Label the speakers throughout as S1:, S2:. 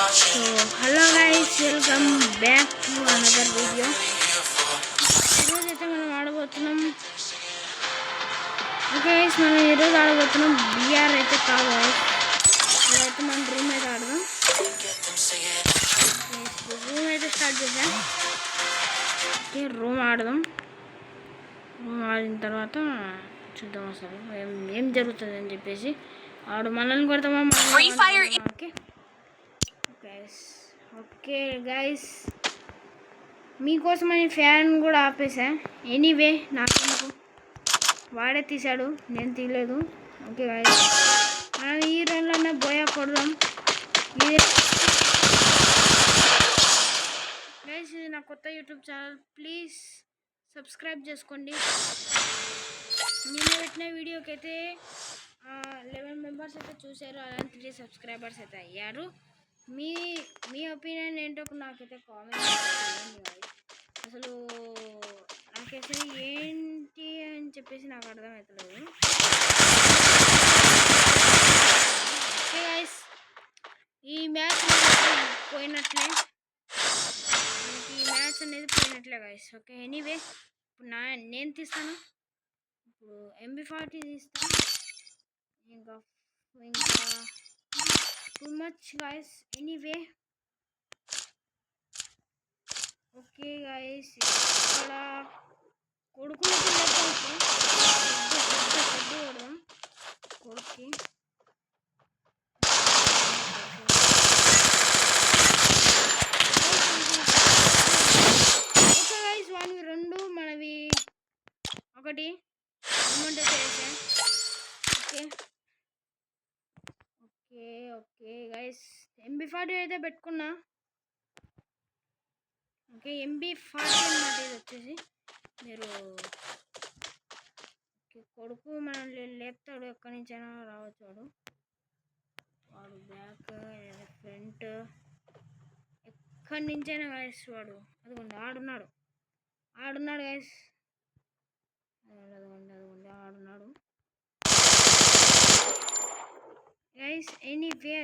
S1: So hello guys, welcome back to another video. ఈరోజైతే మనం ఆడబోతున్నాం. Okay guys, మనం ఈరోజు ఆడబోతున్నాం బిఆర్ అయితే కాదు గైస్. ఇదైతే మనం రూమ్ అయితే ఆడదాం. రూమ్ అయితే స్టార్ట్ చేద్దాం. ఓకే, రూమ్ ఆడదాం. రూమ్ ఆడిన తర్వాత చూద్దాం అసలు ఏం జరుగుతుంది అని చెప్పేసి. ఆడు మనల్ని కొడతామా? ఓకే గైస్, మీకోసమని ఫ్యాన్ కూడా ఆపేసా. ఎనీవే, నాకు వాడే తీశాడు, నేను తీయలేదు. ఓకే గైస్, మనం ఈ రౌండ్లోనే బోయా కొడదాం. గైస్, ఇది నా కొత్త యూట్యూబ్ ఛానల్, ప్లీజ్ సబ్స్క్రైబ్ చేసుకోండి. నేను పెట్టిన వీడియోకి అయితే 11 మెంబర్స్ అయితే చూశారు, అలాంటి 3 సబ్స్క్రైబర్స్ అయితే అయ్యారు. మీ ఒపీనియన్ ఏంటో నాకైతే కామెంట్ చేయండి. అసలు నాకైతే ఏంటి అని చెప్పేసి నాకు అర్థమవుతలేదు. ఓకే గైస్, ఈ మ్యాచ్ పోయినట్లే, ఈ మ్యాచ్ అనేది పోయినట్లే గైస్. ఓకే, ఎనీవే, ఇప్పుడు నేను తీస్తాను. ఇప్పుడు MB40 తీస్తాను. ఇంకా too much guys. Anyway, okay guys, ఇక్కడ కొడుకుని కొడదాం. కొడుక్కి ఓకే గైస్, వానికి 2 మనవి 1 అమౌంట్ అయితే వేసాం. Okay okay okay guys, MB40 అయితే పెట్టుకున్నా. ఓకే, MB40 అన్నమాట ఇది వచ్చేసి. మీరు కొడుకు మనల్ని లేపుతాడు, ఎక్కడి నుంచైనా రావచ్చు. వాడు బ్యాక్ ఫ్రంట్ ఎక్కడి నుంచైనా గైస్. వాడు అదిగోండి ఆడున్నాడు గైస్. అదిగోండి ఆడున్నాడు guys. Anyway,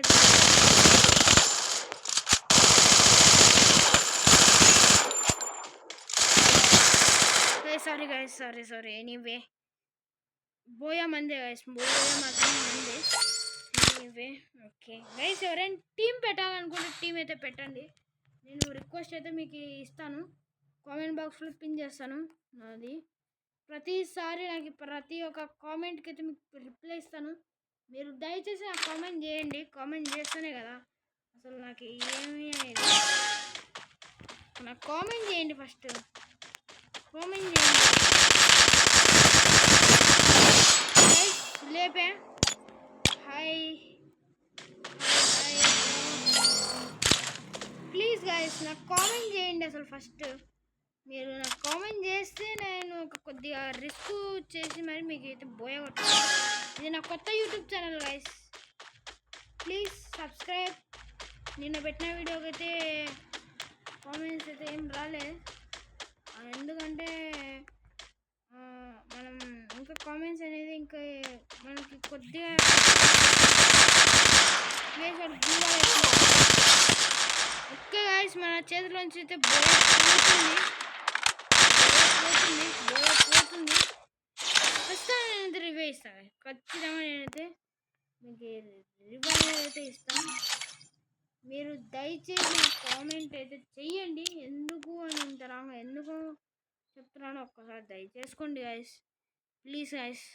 S1: sorry guys, sorry. Anyway, బోయా మందే గైస్, బోయా మాత్రం మందే. ఎనీవే, ఓకే గైస్, ఎవరైనా టీం పెట్టాలనుకుంటే టీం అయితే పెట్టండి. నేను రిక్వెస్ట్ అయితే మీకు ఇస్తాను, కామెంట్ బాక్స్లో పిన్ చేస్తాను. నాది ప్రతిసారి నాకు ప్రతి ఒక్క కామెంట్కి అయితే మీకు రిప్లై ఇస్తాను. మీరు దయచేసి నాకు కామెంట్ చేయండి. కామెంట్ చేస్తేనే కదా అసలు నాకు ఏమీ అనేది. నాకు కామెంట్ చేయండి, ఫస్ట్ కామెంట్ చేయండి. లేపే హాయ్ ప్లీజ్ గైస్, నాకు కామెంట్ చేయండి. అసలు ఫస్ట్ మీరు నాకు కామెంట్ చేస్తే నేను ఒక కొద్దిగా రిస్క్ చేసి మరి మీకు అయితే బోయ కొట్టాను. ఇది నా కొత్త YouTube channel guys, please subscribe. నిన్న పెట్టిన వీడియోకి అయితే కామెంట్స్ అయితే ఏం రాలేదు, ఎందుకంటే మనం ఇంకా కామెంట్స్ అనేది ఇంకా మనకి కొద్దిగా ఓకే గైస్, మన చేతిలోంచి అయితే బోయ పోతుంది. ఖచ్చితంగా నేనైతే రివ్యూ ఇస్తాను. ఖచ్చితంగా నేనైతే మీకు రివ్యూ అయితే ఇస్తాను. మీరు దయచేసి కామెంట్ అయితే చెయ్యండి. ఎందుకు అని ఇంతరాగా ఎందుకు చెప్తున్నాను ఒక్కసారి దయచేసుకోండి గైస్, ప్లీజ్ గైస్.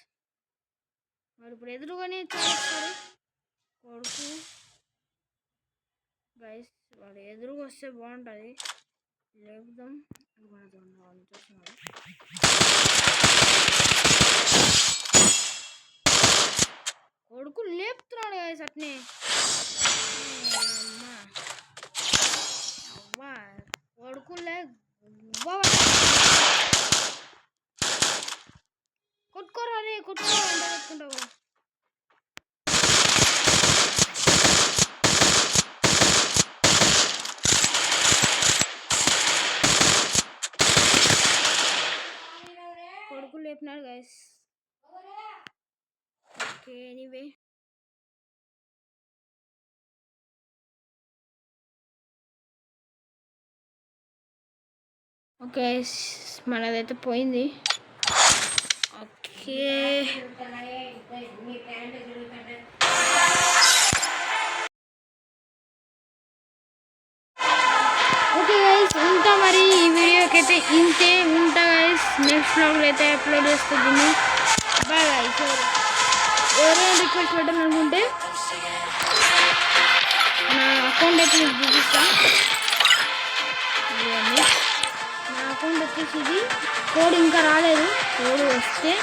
S1: వాడు ఇప్పుడు ఎదురుగానే చూస్తారు కొడుకు గైస్. వాడు ఎదురుగా వస్తే బాగుంటుంది, లేపుదాం. చూస్తున్నాడు కొడుకు, లేపుతున్నాడు గైస్ అట్నే. అమ్మా కొడుకు కొట్టుకోరా రే, కొట్టుకోరా, ఎంత కొట్టుకుంటావు. కొడుకు లేపినాడు గైస్. Okay, anyway. ఓకే మనదైతే పోయింది. ఓకే ఓకే గైస్ ఉంటా మరి ఈ వీడియోకి అయితే ఇంతే ఉంటా గైస్. నెక్స్ట్ వ్లాగ్లో అయితే అప్లోడ్ చేస్తుంది. Bye guys. ఎవరైనా రిక్వెస్ట్ పెట్టాలనుకుంటే నా అకౌంట్ అయితే మీకు చూపిస్తా. నా అకౌంట్ వచ్చేసి ఇది. కోడ్ ఇంకా రాలేదు. కోడ్ వస్తే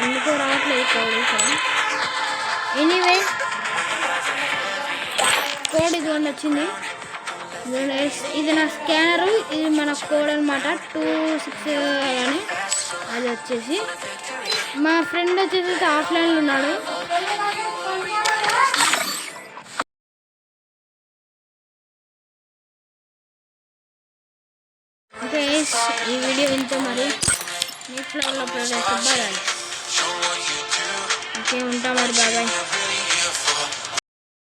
S1: ఎందుకో రావట్లేదు కోడ్ ఇక్కడ. ఎనీవే కోడ్ ఇదిగోండి వచ్చింది. ఇది నా స్కానరు. ఇది మన కోడ్ అనమాట 26 అని. అది వచ్చేసి మా ఫ్రెండ్ వచ్చేసి ఆఫ్లైన్లో ఉన్నాడు. ఓకే ఈ వీడియో ఇంత మరి నెక్స్ట్ వ్లాగ్లో అప్లోడ్ చేస్తే బాయ్. ఓకే ఉంటా మరి బాయ్.